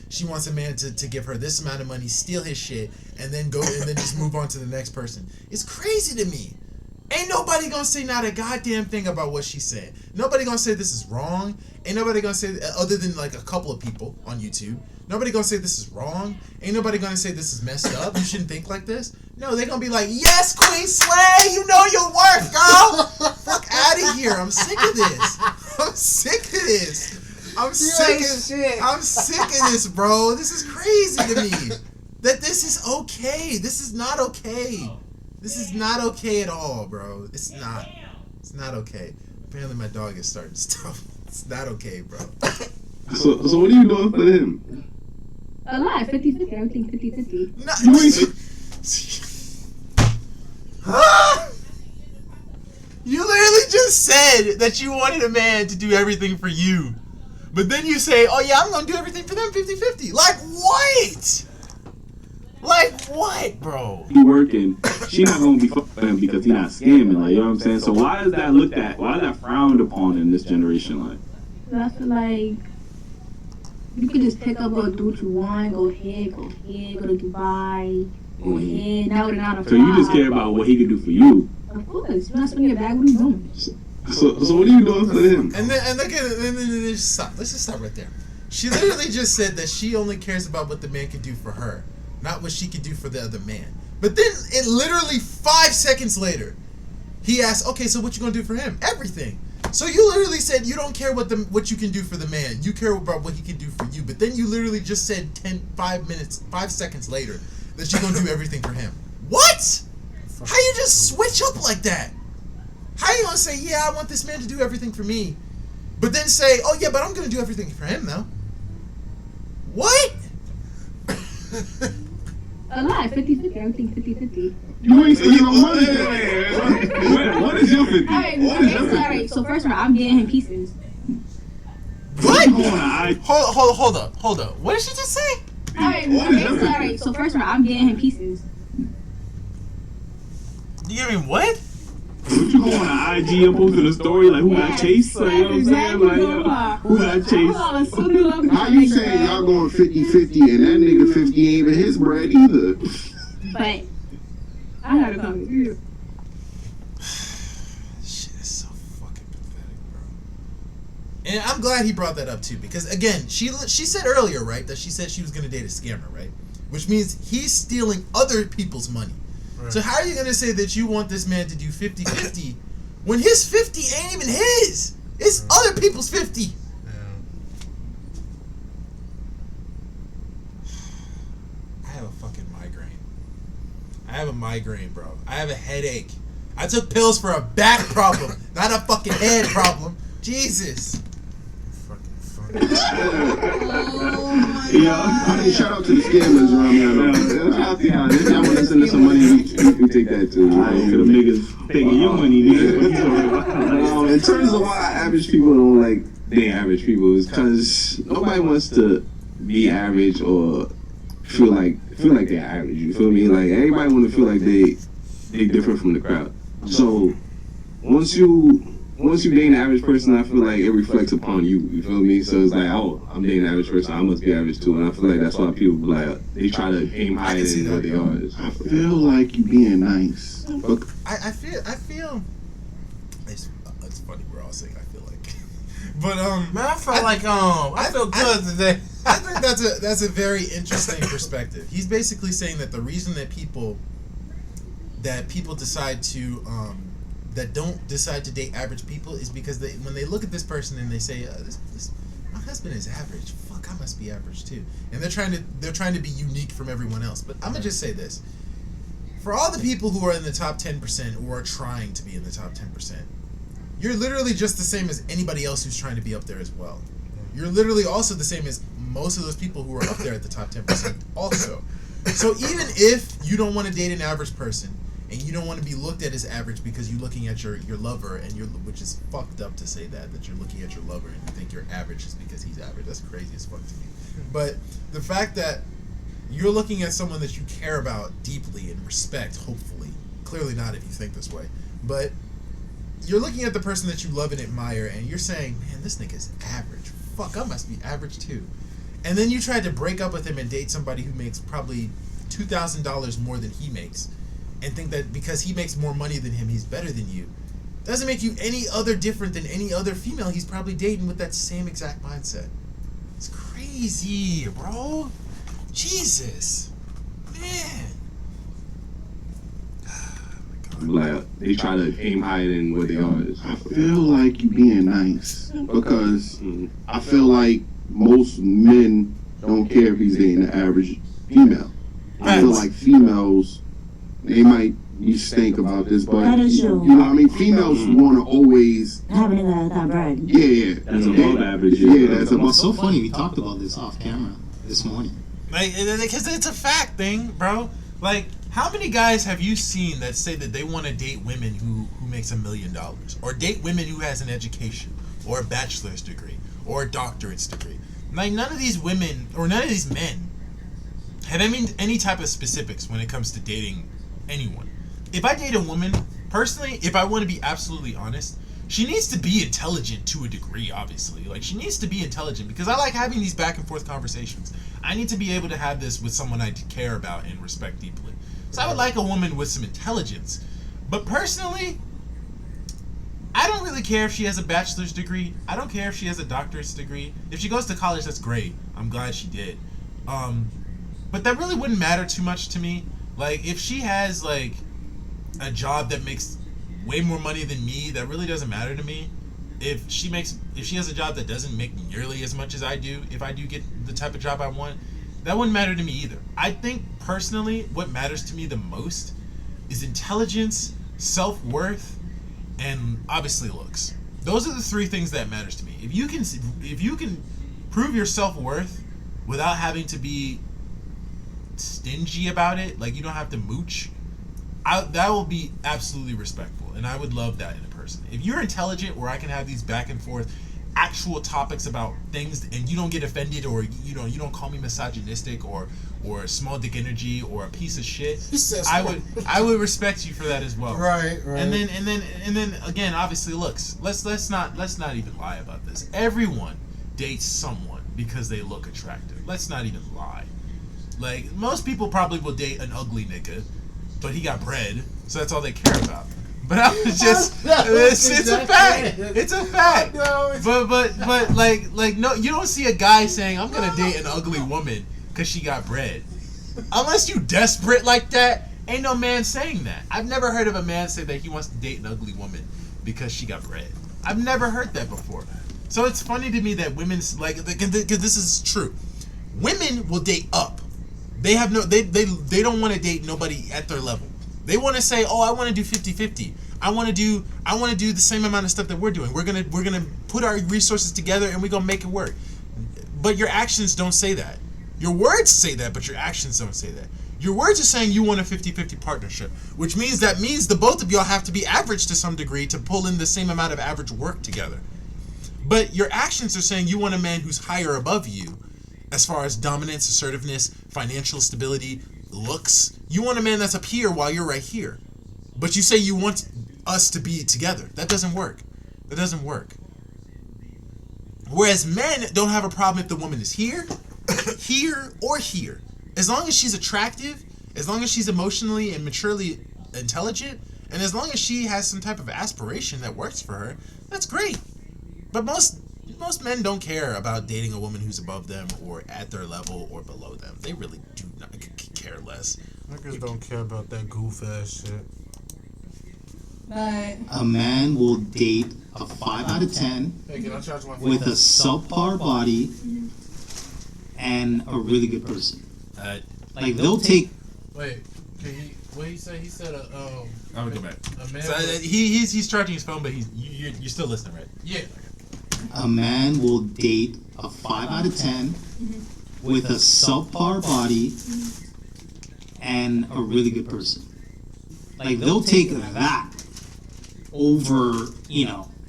She wants a man to give her this amount of money, steal his shit, and then just move on to the next person. It's crazy to me. Ain't nobody gonna say not a goddamn thing about what she said. Nobody gonna say this is wrong. Ain't nobody gonna say, other than like a couple of people on YouTube, nobody gonna say this is wrong. Ain't nobody gonna say this is messed up. You shouldn't think like this. No, they gonna be like, yes, Queen Slay, you know your work, girl. Fuck out of here. I'm sick of this. I'm sick of this. I'm sick of this, bro. This is crazy to me. That this is okay. This is not okay. This is not okay at all, bro. It's not. It's not okay. Apparently my dog is starting stuff. It's not okay, bro. So what are you doing for him? A lot, 50-50. Everything 50-50. You literally just said that you wanted a man to do everything for you. But then you say, oh yeah, I'm going to do everything for them 50-50. Like what? Like what, bro? He working. She not gonna be fucking him because he not scamming. Like, you know what I'm saying? So why is that looked at? Why is that frowned upon in this generation? Like, I feel like you can just pick up, go do what you want, go ahead, go to Dubai, go ahead. Now we're not a so you just care about what he can do for you. Of course, you're not spending your bag. What are you doing? So what are you doing for him? And then just stop. Let's just stop right there. She literally just said that she only cares about what the man can do for her, not what she can do for the other man. But then, it literally 5 seconds later, he asked, "Okay, so what you gonna do for him? Everything." So you literally said you don't care what you can do for the man. You care about what he can do for you. But then you literally just said 5 seconds later that you're gonna do everything for him. What? How you just switch up like that? How you gonna say, yeah, I want this man to do everything for me, but then say, oh yeah, but I'm gonna do everything for him though? What? A lot, 50-50. Everything 50-50. You ain't saying no money. What is your 50? Alright, so first of all, I'm getting him pieces. What? Hold up. What did she just say? Alright, so first of all, I'm getting him pieces. You get me what? What you going on IG and posting a story like who got chased? Like, you know what I'm saying? Like, who got chased? How you saying y'all going 50-50 and that nigga 50 ain't even his bread either? But I gotta come with you. Shit is so fucking pathetic, bro. And I'm glad he brought that up too, because again, she said earlier, right, that she said she was gonna date a scammer, right? Which means he's stealing other people's money. Right. So how are you gonna say that you want this man to do 50-50 when his 50 ain't even his? It's other people's 50. Yeah. I have a fucking migraine. I have a migraine, bro. I have a headache. I took pills for a back problem, not a fucking head problem. Jesus. Yeah, shout out to the scammers around here. Shout out to y'all. If y'all want to send us some money, we take that too. To the niggas taking your money, nigga. In terms of why average people don't like being average people, is because nobody wants to be average or feel like they're average. You feel me? Like everybody want to feel like they different from the crowd. So once you date an average person, I feel like it reflects upon you. You feel me? So it's like, oh, I'm dating an average person, I must be average too. And I feel like that's why people like they try to aim higher than what they are. I feel like you being nice. I feel. It's funny we're all saying I feel like, but man, I feel good today. I think that's a very interesting perspective. He's basically saying that the reason that people decide to that don't decide to date average people is because when they look at this person and they say, my husband is average. Fuck, I must be average too. And they're trying to be unique from everyone else. But I'm gonna just say this: for all the people who are in the top 10% or are trying to be in the top 10%, you're literally just the same as anybody else who's trying to be up there as well. You're literally also the same as most of those people who are up there at the top 10% also. So even if you don't want to date an average person, and you don't want to be looked at as average because you're looking at your lover, and which is fucked up to say that you're looking at your lover and you think you're average just because he's average. That's crazy as fuck to me. But the fact that you're looking at someone that you care about deeply and respect, hopefully, clearly not if you think this way, but you're looking at the person that you love and admire, and you're saying, man, this nigga's average. Fuck, I must be average too. And then you try to break up with him and date somebody who makes probably $2,000 more than he makes. and think that because he makes more money than him, he's better than you, doesn't make you any other different than any other female he's probably dating with that same exact mindset. It's crazy, bro. Jesus. Man. Like they try to aim higher than what they are. I feel like you being nice because I feel like most men don't care if he's dating the average female. I feel like females, they might used to think about this, but That is true. you know what I mean? Females want to always Have a nigga that got bread. yeah. That's above average. Yeah, that's above. It's so funny. We talked about this off camera this morning. Like, because it's a fact thing, bro. Like, how many guys have you seen that say that they want to date women who makes $1 million, or date women who has an education, or a bachelor's degree, or a doctorate's degree? Like, none of these women or none of these men have any type of specifics when it comes to dating anyone. If I date a woman, personally, if I want to be absolutely honest, she needs to be intelligent to a degree, obviously. Like, she needs to be intelligent because I like having these back and forth conversations. I need to be able to have this with someone I care about and respect deeply. So I would like a woman with some intelligence. But personally, I don't really care if she has a bachelor's degree. I don't care if she has a doctorate's degree. If she goes to college, that's great. I'm glad she did. But that really wouldn't matter too much to me. Like, if she has, like, a job that makes way more money than me, that really doesn't matter to me. If she has a job that doesn't make nearly as much as I do, if I do get the type of job I want, that wouldn't matter to me either. I think, personally, what matters to me the most is intelligence, self-worth, and obviously looks. Those are the three things that matters to me. If you can prove your self-worth without having to be stingy about it, like you don't have to mooch, that will be absolutely respectful, and I would love that in a person. If you're intelligent, where I can have these back and forth actual topics about things, and you don't get offended, or you don't call me misogynistic or small dick energy or a piece of shit, I would respect you for that as well. Right. And then again, obviously looks. Let's not even lie about this. Everyone dates someone because they look attractive. Let's not even lie. Like, most people probably will date an ugly nigga, but he got bread, so that's all they care about. But I was just, it's a fact. It's a fact. But like no, you don't see a guy saying, I'm gonna date an ugly woman because she got bread. Unless you desperate like that, ain't no man saying that. I've never heard of a man say that he wants to date an ugly woman because she got bread. I've never heard that before. So it's funny to me that women's, like, because this is true. Women will date up. They have no, they don't want to date nobody at their level. They want to say, oh, I want to do 50-50. I want to do the same amount of stuff that we're doing. We're gonna put our resources together and we're gonna make it work. But your actions don't say that. Your words say that, but your actions don't say that. Your words are saying you want a 50-50 partnership, which means the both of y'all have to be average to some degree to pull in the same amount of average work together. But your actions are saying you want a man who's higher above you as far as dominance, assertiveness, financial stability, looks. You want a man that's up here while you're right here. But you say you want us to be together. That doesn't work. That doesn't work. Whereas men don't have a problem if the woman is here, here, or here. As long as she's attractive, as long as she's emotionally and maturely intelligent, and as long as she has some type of aspiration that works for her, that's great. But most men don't care about dating a woman who's above them or at their level or below them. They really do not care less. Niggas don't care about that goof ass shit. But A man will date a 5 out of 10 Hey, can I charge my with a subpar body and a really good person. Like, they'll take. Wait, can he? What he say? He said I'm gonna go back. A man. So, he's charging his phone, but you're still listening, right? Yeah. A man will date a 5 out of 10 with a subpar body and a really good person. Like, they'll take that over,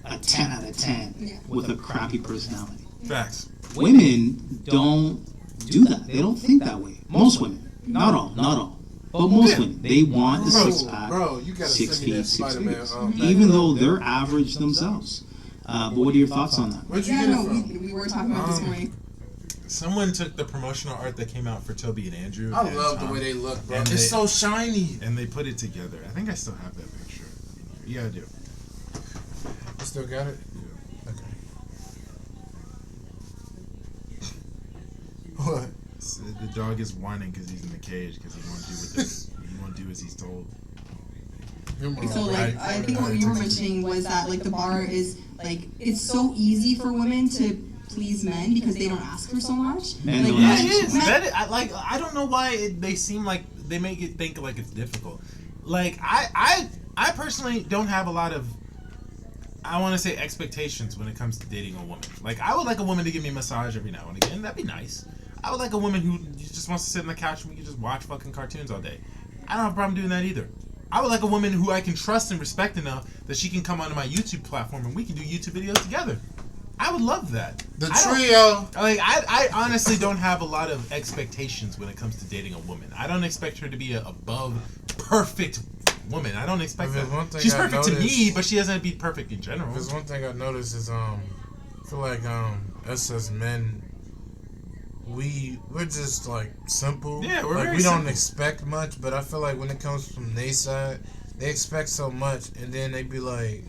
a 10 out of 10 with a crappy personality. Facts. Women don't do that. They don't think that way. Most women. Not all. But most women, they want the six pack, Bro, you gotta 6 send me that feet, 6 Spider-Man, figures. Even though they're average themselves. But what are your thoughts on that? Where'd you yeah, get no, it from? we were talking about this morning. Someone took the promotional art that came out for Toby and Andrew. I and love the Tom, way they look, bro. and It's so shiny. And they put it together. I think I still have that picture. Yeah, I do. You still got it? Yeah. Okay. What? So the dog is whining because he's in the cage because he won't do he won't do as he's told. So like I think what you were mentioning was that like the bar is like it's so easy for women to please men because they don't ask for so much. Men Like, don't Yeah, ask it for is. so much. I don't know why they seem like they make it think like it's difficult. Like I personally don't have a lot of, I want to say, expectations when it comes to dating a woman. Like I would like a woman to give me a massage every now and again. That'd be nice. I would like a woman who just wants to sit on the couch and we can just watch fucking cartoons all day. I don't have a problem doing that either. I would like a woman who I can trust and respect enough that she can come onto my YouTube platform and we can do YouTube videos together. I would love that. The trio. I honestly don't have a lot of expectations when it comes to dating a woman. I don't expect her to be a above perfect woman. I don't expect There's one that. thing She's I perfect to me, noticed- but she doesn't be perfect in general. There's one thing I noticed is I feel like us as men, we're just like simple. Yeah, we're like very we don't simple. expect much, but I feel like when it comes from their side, they expect so much, and then they be like,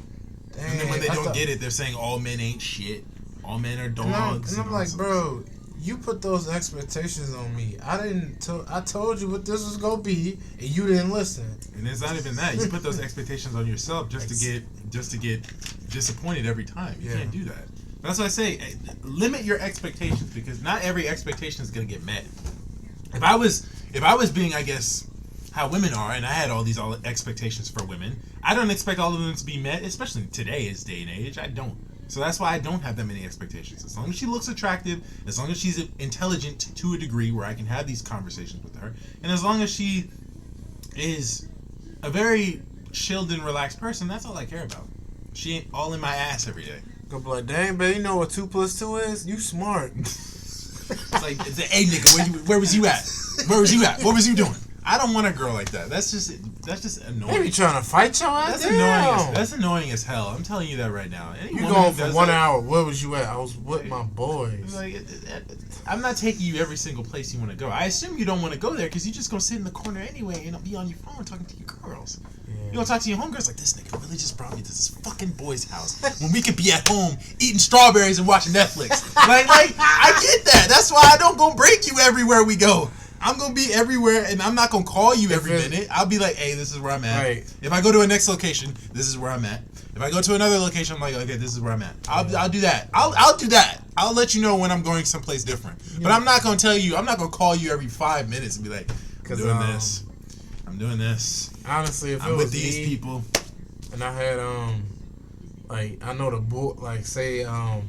dang. And then when they I don't thought- get it, they're saying all men ain't shit. All men are And dogs. I'm like, bro, you put those expectations on me. I told you what this was gonna be, and you didn't listen. And it's not even that. You put those expectations on yourself just to get disappointed every time. You Yeah. can't do that. That's why I say limit your expectations because not every expectation is gonna get met. If I was being, I guess, how women are, and I had all these expectations for women, I don't expect all of them to be met, especially in today's day and age. I don't. So that's why I don't have that many expectations. As long as she looks attractive, as long as she's intelligent to a degree where I can have these conversations with her, and as long as she is a very chilled and relaxed person, that's all I care about. She ain't all in my ass every day. Go be like, dang, babe, you know what 2 + 2 is? You smart. It's like, hey nigga, where was you at? Where was you at? What was you doing? I don't want a girl like that. That's just annoying. They be trying to fight your ass. That's annoying as hell. I'm telling you that right now. Any You woman going who for does 1 that- hour? Where was you at? I was with my boys. Like, I'm not taking you every single place you want to go. I assume you don't want to go there because you're just gonna sit in the corner anyway and be on your phone talking to your girls. You gonna talk to your homegirls like, this nigga really just brought me to this fucking boy's house when we could be at home eating strawberries and watching Netflix. like I get that. That's why I don't go break you everywhere we go. I'm gonna be everywhere, and I'm not gonna call you every minute. I'll be like, hey, this is where I'm at. Right. If I go to a next location, this is where I'm at. If I go to another location, I'm like, okay, this is where I'm at. I'll do that. I'll do that. I'll let you know when I'm going someplace different. But I'm not gonna tell you. I'm not gonna call you every 5 minutes and be like, I'm doing this. I'm doing this. Honestly, if I'm it with was these me, people. and I had like I know the boy, like say I'm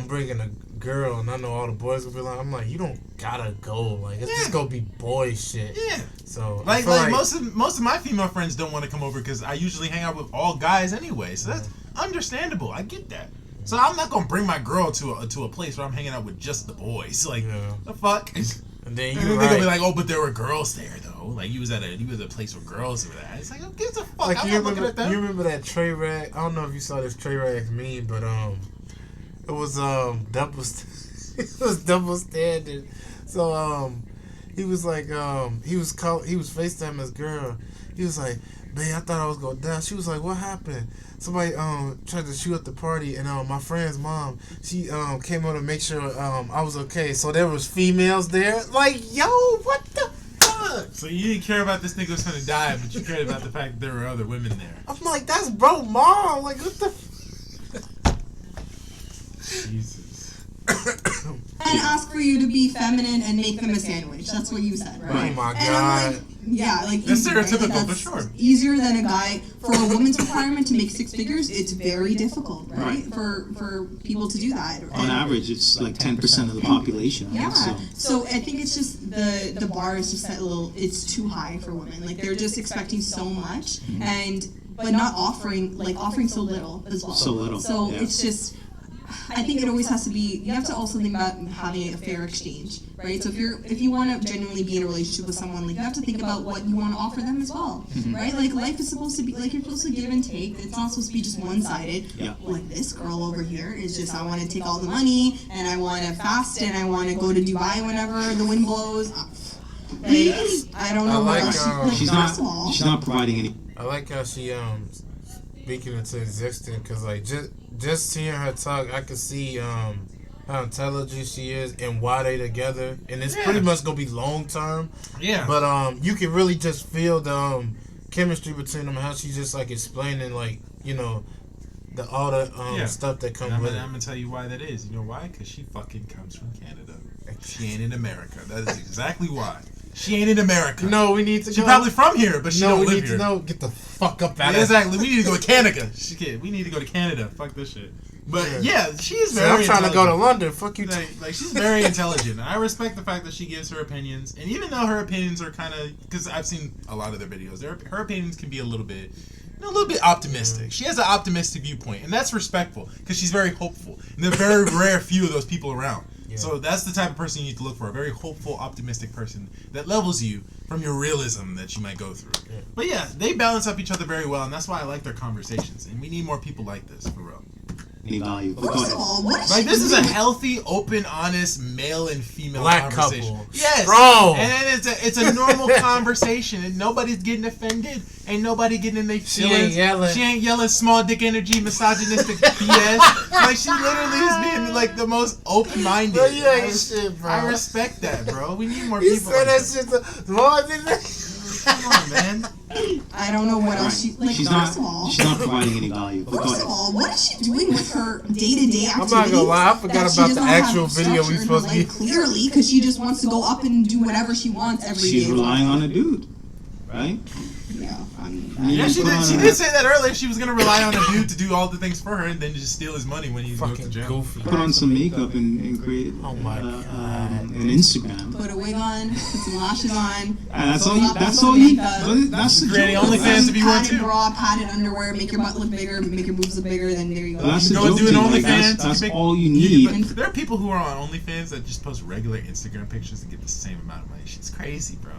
bringing a girl, and I know all the boys will be like, I'm like, you don't gotta go, like it's just gonna be boy shit. Yeah. So Like most of my female friends don't want to come over because I usually hang out with all guys anyway. So that's understandable. I get that. So I'm not gonna bring my girl to a place where I'm hanging out with just the boys. Like the fuck. And then And then they're gonna be like, oh, but there were girls there though. Like you was at a place where girls were at. It's like, who gives a fuck? Like I'm you not looking at them. remember that Trey Rag? I don't know if you saw this Trey Rag meme, but it was double it was double standard. So he was like he was FaceTiming his girl. He was like, babe, I thought I was gonna die. She was like, what happened? Somebody tried to shoot up the party, and my friend's mom, she came out to make sure I was okay. So there was females there. Like, yo, what the fuck? So you didn't care about this nigga was gonna die, but you cared about the fact that there were other women there. I'm like, that's bro mom. Like, what the Jesus. And ask for you to be feminine and make them a sandwich. That's what you said, right? Oh my And God. I'm like, yeah, like That's easy, right? stereotypical, Like, for that's sure. Easier than a guy. For a woman's requirement to make 6 figures, it's very difficult, right? For people to do that. On average, it's like 10% of the population. I Yeah. think, So I think it's just the bar is just it's too high for women. Like they're just expecting so much but not offering so little as well. So little, So yeah. it's just I think it always has to be. You have to also think about having a fair exchange, right? So if you want to genuinely be in a relationship with someone, like you have to think about what you want to offer them as well, right? Like life is supposed to be like you're supposed to give and take. It's not supposed to be just one-sided. Yeah. Like this girl over here is just I want to take all the money and I want to fast and I want to go to Dubai whenever the wind blows. Like I don't know I what like, else. She's not providing any. I like how she speaking into existence, because like just seeing her talk, I could see how intelligent she is and why they together, and it's pretty much gonna be long term. Yeah. But you can really just feel the chemistry between them. How she's just like explaining like all the stuff that comes with it. I'm gonna tell you why that is. You know why? Because she fucking comes from Canada. She ain't in America. That is exactly why. She ain't in America. No, we need to. She's probably from here, but she don't live we need here. to know. Get the fuck up out of Exactly. We need to go to Canada. We need to go to Canada. Fuck this shit. But yeah, she is very. I'm trying to go to London. Fuck you. Like she's very intelligent. I respect the fact that she gives her opinions, and even though her opinions are kind of, because I've seen a lot of their videos, her opinions can be a little bit optimistic. She has an optimistic viewpoint, and that's respectful because she's very hopeful. And there are very rare few of those people around. Yeah. So that's the type of person you need to look for, a very hopeful, optimistic person that levels you from your realism that you might go through. Yeah. But yeah, they balance up each other very well, and that's why I like their conversations. And we need more people like this, for real. Any value. First of all, like this is a healthy, open, honest male and female Black conversation. couple. Yes. Strong. And then it's a normal conversation, and nobody's getting offended. Ain't nobody getting in their feelings. She ain't yelling small dick energy, misogynistic BS. Like she literally is being like the most open minded. Bro, you ain't shit, bro. I respect that, bro. We need more You people. said like that shit more than that. Come on, man. I don't know what else she like. She's first of all, providing any value. First of all, what is she doing with her day-to-day activities? I'm not gonna lie, I forgot about the actual video we supposed to be. Clearly, because she just wants to go up and do whatever she wants every day. She's relying on a dude, right? Yeah. Yeah, she did say that earlier. She was gonna rely on a dude to do all the things for her, and then just steal his money when he goes to jail. Goofy. Put on some makeup and create an Instagram. Put a wig on, put some lashes on. That's all you. That's the creating OnlyFans if you want to. Padded bra, padded underwear, make your butt look bigger, make your boobs look bigger. Then there you go. That's go and do an OnlyFans. That's all you need. But there are people who are on OnlyFans that just post regular Instagram pictures and get the same amount of money. Shit's crazy, bro.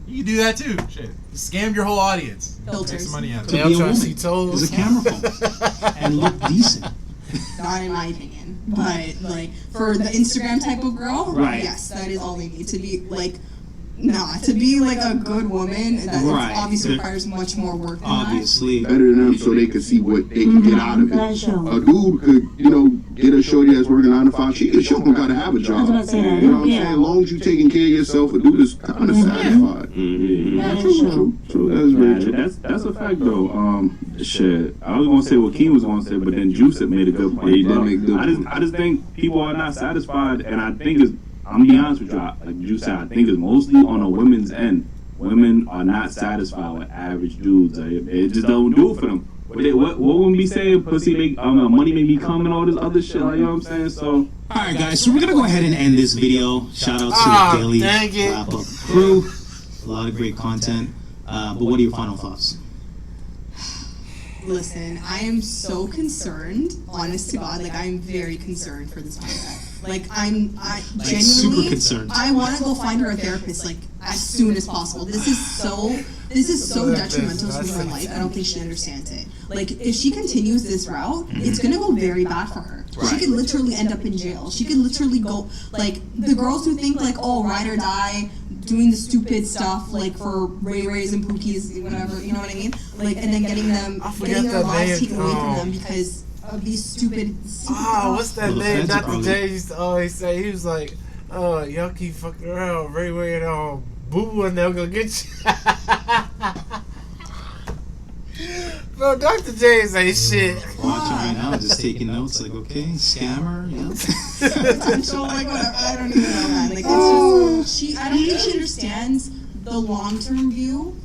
You can do that too. Shit, scam your whole audience. Filters. Make some money out of To it. be a woman is a camera phone and look decent. Not in my opinion, but like for the Instagram type of girl, right. Yes, that is all they need to be like. Nah, to be like a good woman, that obviously requires much more work than obviously. Better than them so they could see what they can get out of it. A dude could, get a shorty that's working 9 to 5. She don't gotta have a job. You know what I'm saying? As long as you taking care of yourself, a dude is kind of satisfied. So that's very true. That's a fact though. Shit, I was gonna say what Keen was gonna say, but then Juice had made a good point. He did make good point. I just think people are not satisfied, and I think it's. I'm gonna be honest with you, like you said, I think it's mostly on a women's end. Women are not satisfied with average dudes. It just don't do it for them. What would we say? Pussy make money make me come and all this other shit. Like, you know what I'm saying? So. Alright guys, so we're gonna go ahead and end this video. Shout out to the Daily Wrap Up crew. A lot of great content. But what are your final thoughts? Listen, I am so concerned, honest to God, like I'm very concerned for this podcast. Like I genuinely, super concerned. I want to go find her a therapist like as soon as possible. This is so detrimental to her life. I don't think she understands it. Like if she continues this route, it's gonna go very bad for her. Right. She could literally end up in jail. She could literally go like the girls who think like, oh, ride or die, doing the stupid stuff like for Ray Rays and Pookies, whatever, you know what I mean? Like and then getting their lives taken away from them because of these stupid what's that name Dr. J used to always say? He was like, y'all keep fucking around, Ray Ray and boo-boo and they'll go get you. Bro, Dr. J ain't shit. Watching right now, just taking notes like, okay, scammer, potential, like whatever. I don't even know, man. Like it's just I don't think she understands the long-term view.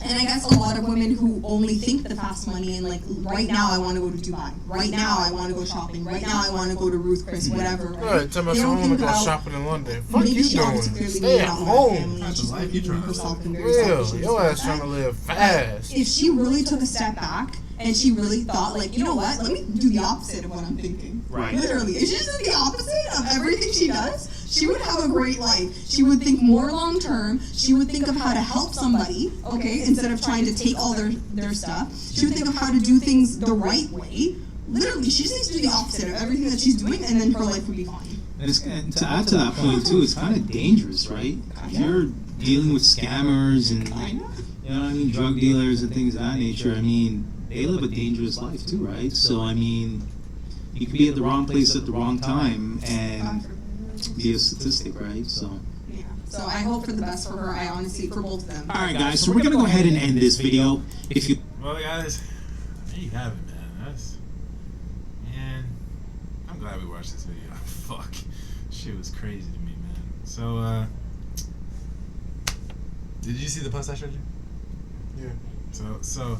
And I guess a lot of women who only think the fast money and like right now I want to go to Dubai, right now I want to go shopping, right now I want to go to Ruth Chris, whatever. Right? Tell me I want to go shopping in London. Fuck you doing? Stay at home. That's the life you trying to live. Real, your ass trying to live fast. If she really took a step back and she really thought, like, you know what? Let me do the opposite of what I'm thinking. Right. Literally, if she just did the opposite of everything she does, she would have a great life. She would think more long term. She would think of how to help somebody, okay, instead of trying to take all their stuff. She would think of how to do things the right way. Literally, she just needs to do the opposite of everything that she's doing, and then her life would be fine. And to add to that point too, it's kind of dangerous, right? You're dealing with scammers and, like, you know what I mean, drug dealers and things of that nature. I mean, they live a dangerous life too, right? So I mean, you could be at the wrong place at the wrong time and be a statistic, right? So. Yeah. So I hope for the best for her. I honestly, for both of them. All right, guys. So we're gonna go ahead and end this video. If you. Well, guys, there you have it, man. I'm glad we watched this video. Fuck, shit was crazy to me, man. So, did you see the post I showed you? Yeah. So,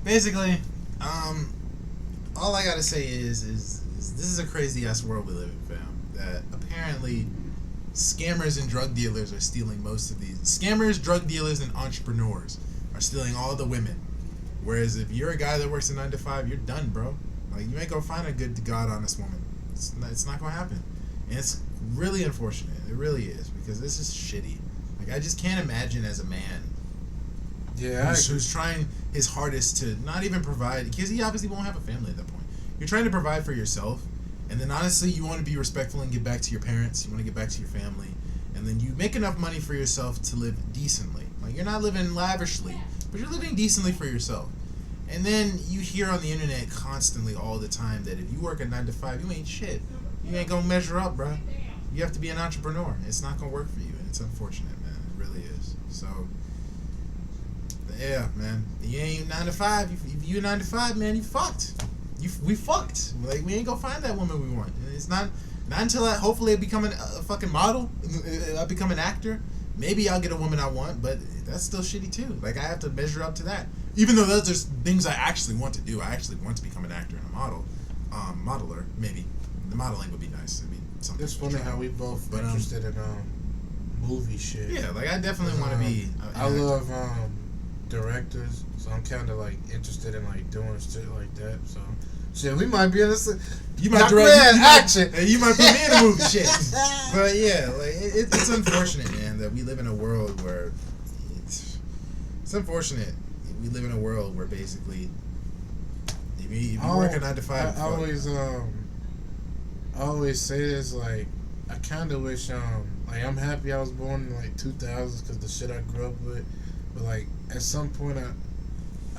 basically, all I gotta say is this is a crazy ass world we live in, fam. That apparently scammers and drug dealers are stealing most of these. Scammers, drug dealers, and entrepreneurs are stealing all the women. Whereas if you're a guy that works a 9 to 5, you're done, bro. Like, you ain't gonna find a good, God honest woman. It's not gonna happen, and it's really unfortunate. It really is, because this is shitty. Like, I just can't imagine as a man, who's trying his hardest to not even provide, because he obviously won't have a family at that point. You're trying to provide for yourself, and then honestly, you want to be respectful and give back to your parents. You want to get back to your family, and then you make enough money for yourself to live decently. Like, you're not living lavishly, but you're living decently for yourself. And then you hear on the internet constantly all the time that if you work a 9 to 5, you ain't shit. You ain't gonna measure up, bro. You have to be an entrepreneur. It's not gonna work for you, and it's unfortunate, man. It really is. So, yeah, man. You ain't 9 to 5. If you 9 to 5, man, you fucked. We fucked. Like, we ain't gonna find that woman we want. And it's not until hopefully I become a fucking model. I become an actor. Maybe I'll get a woman I want, but that's still shitty too. Like, I have to measure up to that. Even though those are things I actually want to do. I actually want to become an actor and a model. Modeler, maybe. The modeling would be nice. It'd be something. It's funny how we both interested in movie shit. Yeah, like, I definitely want to be. I love directors, so I'm kind of like interested in like doing shit like that. So shit, we might be in this. You might direct action. You might put me in a movie, shit. But yeah, like, it's unfortunate, man, that we live in a world where it's unfortunate. We live in a world where basically, if you work a 9 to 5, I always say this, like, I kind of wish, like, I'm happy I was born in like 2000s because the shit I grew up with, but like at some point I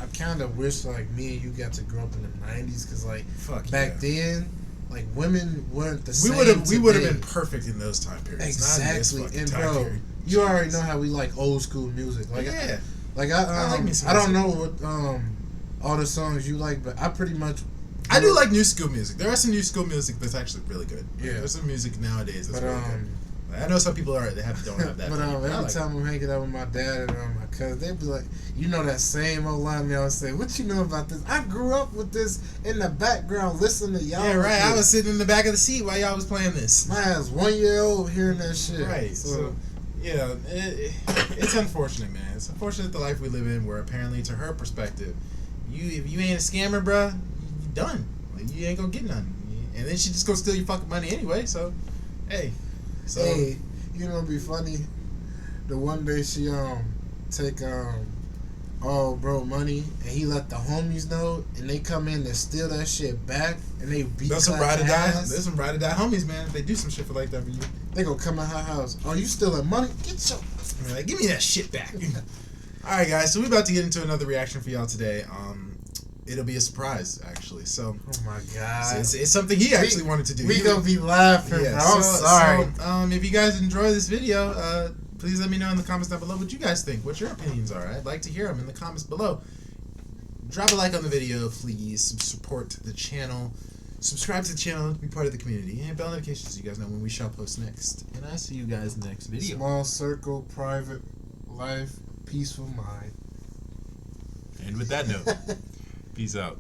kind of wish like me and you got to grow up in the 90s because like back then, like, women weren't the same. We would have been perfect in those time periods. Exactly, not in and this bro, period. you already know how we like old school music. Like, yeah. I don't know what all the songs you like, but I pretty much. I do like new school music. There are some new school music that's actually really good. Yeah, there's some music nowadays that's really good. I know some people don't have that. But every time I'm hanging out with my dad and my cousin, they be like, you know that same old line they always say, what you know about this? I grew up with this in the background listening to y'all. Yeah, right. I was sitting in the back of the seat while y'all was playing this. My ass 1 year old hearing that shit. Right. So yeah, it's unfortunate, man. It's unfortunate the life we live in, where apparently, to her perspective, if you ain't a scammer, bruh, you done. Like, you ain't gonna get none. And then she just go steal your fucking money anyway. So, hey. Hey, you know, it'd be funny. The one day she take all bro money, and he let the homies know, and they come in and steal that shit back, and they beat. There's some ride or die. There's some ride or die homies, man. They do some shit for like that for you. They gonna come in her house. Oh, you stealing money? Get your. Like, give me that shit back. All right, guys. So we're about to get into another reaction for y'all today. It'll be a surprise, actually. So, oh my god, it's something he actually wanted to do. We gonna be laughing, bro. I'm sorry. So, if you guys enjoy this video, please let me know in the comments down below what you guys think, what your opinions are. I'd like to hear them in the comments below. Drop a like on the video, please. Support the channel. Subscribe to the channel to be part of the community. And bell notifications so you guys know when we shall post next. And I see you guys next video. Small circle, private life, peaceful mind. And with that note, peace out.